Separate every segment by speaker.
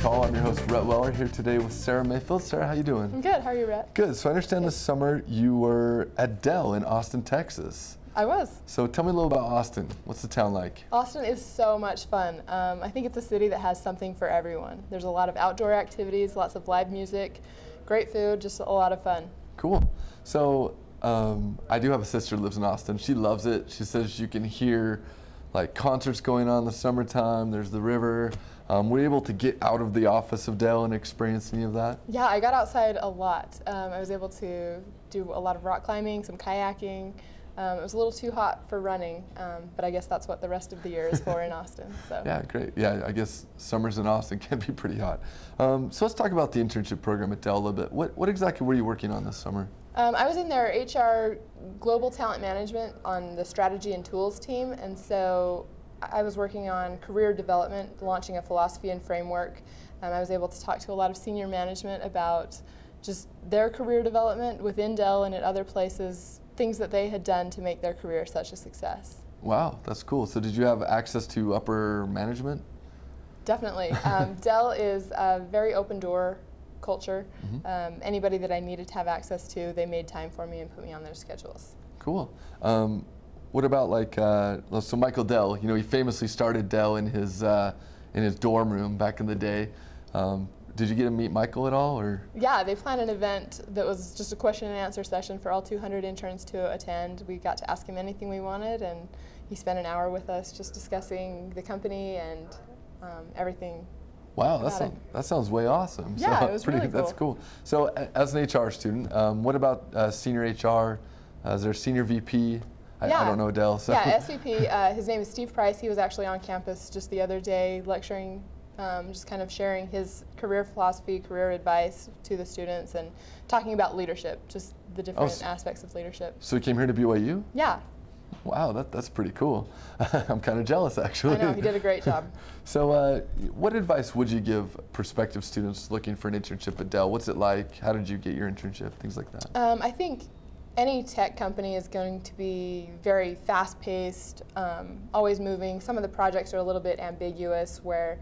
Speaker 1: Call. I'm your host, Rhett Weller, here today with Sarah Mayfield. Sarah, how you doing?
Speaker 2: I'm good. How are you, Rhett?
Speaker 1: Good. So I understand this summer you were at Dell in Austin, Texas.
Speaker 2: I was.
Speaker 1: So tell me a little about Austin. What's the town like?
Speaker 2: Austin is so much fun. I think it's a city that has something for everyone. There's a lot of outdoor activities, lots of live music, great food, just a lot of fun.
Speaker 1: Cool. So I do have a sister who lives in Austin. She loves it. She says you can hear like concerts going on in the summertime. There's the river. Were you able to get out of the office of Dell and experience any of that?
Speaker 2: Yeah, I got outside a lot. I was able to do a lot of rock climbing, some kayaking. It was a little too hot for running, but I guess that's what the rest of the year is for in Austin. So.
Speaker 1: Yeah, great. Yeah, I guess summers in Austin can be pretty hot. So let's talk about the internship program at Dell a little bit. What exactly were you working on this summer?
Speaker 2: I was in their HR Global Talent Management on the Strategy and Tools team, and so I was working on career development, launching a philosophy and framework. I was able to talk to a lot of senior management about just their career development within Dell and at other places, things that they had done to make their career such a success.
Speaker 1: Wow, that's cool. So did you have access to upper management?
Speaker 2: Definitely. Dell is a very open door culture.
Speaker 1: Mm-hmm.
Speaker 2: Anybody that I needed to have access to, they made time for me and put me on their schedules.
Speaker 1: Cool. What about like, so Michael Dell, you know, he famously started Dell in his dorm room back in the day. Did you get to meet Michael at all, or? Yeah,
Speaker 2: they planned an event that was just a question and answer session for all 200 interns to attend. We got to ask him anything we wanted, and he spent an hour with us just discussing the company and everything.
Speaker 1: Wow, that sounds way awesome.
Speaker 2: Yeah,
Speaker 1: so
Speaker 2: it was really cool.
Speaker 1: That's cool. So as an HR student, what about senior HR? Is there a senior VP? I don't know Dell. So.
Speaker 2: Yeah, SVP, his name is Steve Price. He was actually on campus just the other day lecturing, just kind of sharing his career philosophy, career advice to the students, and talking about leadership, just the different aspects of leadership.
Speaker 1: So he came here to BYU?
Speaker 2: Yeah.
Speaker 1: Wow, that's pretty cool. I'm kind of jealous, actually.
Speaker 2: I know, he did a great job.
Speaker 1: So what advice would you give prospective students looking for an internship at Dell? What's it like? How did you get your internship? Things like that.
Speaker 2: I think any tech company is going to be very fast-paced, always moving. Some of the projects are a little bit ambiguous, where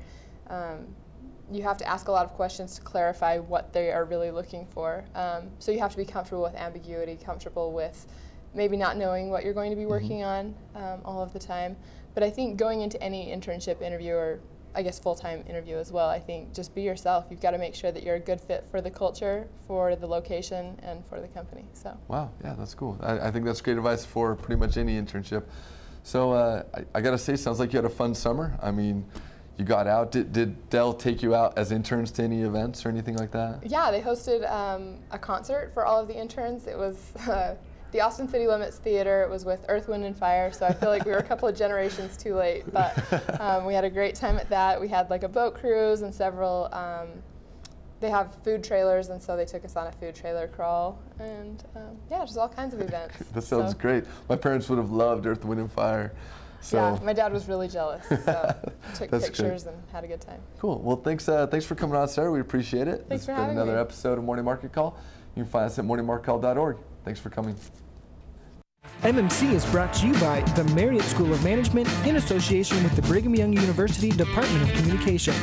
Speaker 2: you have to ask a lot of questions to clarify what they are really looking for. So you have to be comfortable with ambiguity, comfortable with maybe not knowing what you're going to be working on all of the time. But I think going into any internship interview, or I guess full-time interview as well, I think just be yourself. You've got to make sure that you're a good fit for the culture, for the location, and for the company. So. Wow,
Speaker 1: yeah, that's cool. I think that's great advice for pretty much any internship. So I got to say, sounds like you had a fun summer. I mean, you got out. Did Dell take you out as interns to any events or anything like that?
Speaker 2: Yeah, they hosted a concert for all of the interns. It was the Austin City Limits Theater. It was with Earth, Wind, and Fire, so I feel like we were a couple of generations too late, but we had a great time at that. We had like a boat cruise and several, they have food trailers, and so they took us on a food trailer crawl, and yeah, just all kinds of events.
Speaker 1: That sounds great. My parents would have loved Earth, Wind, and Fire. So.
Speaker 2: Yeah, my dad was really jealous, so took pictures and had a good time.
Speaker 1: Cool. Well, thanks for coming on, Sarah. We appreciate it.
Speaker 2: Thanks for having me.
Speaker 1: It's been another episode of Morning Market Call. You can find us at morningmarketcall.org. Thanks for coming.
Speaker 3: MMC is brought to you by the Marriott School of Management in association with the Brigham Young University Department of Communications.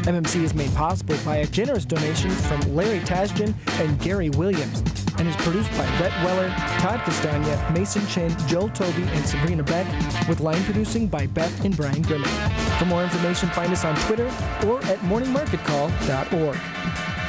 Speaker 3: MMC is made possible by a generous donation from Larry Tasjan and Gary Williams, and is produced by Rhett Weller, Todd Castagna, Mason Chin, Joel Toby, and Sabrina Beck, with line producing by Beth and Brian Grimmick. For more information, find us on Twitter or at morningmarketcall.org.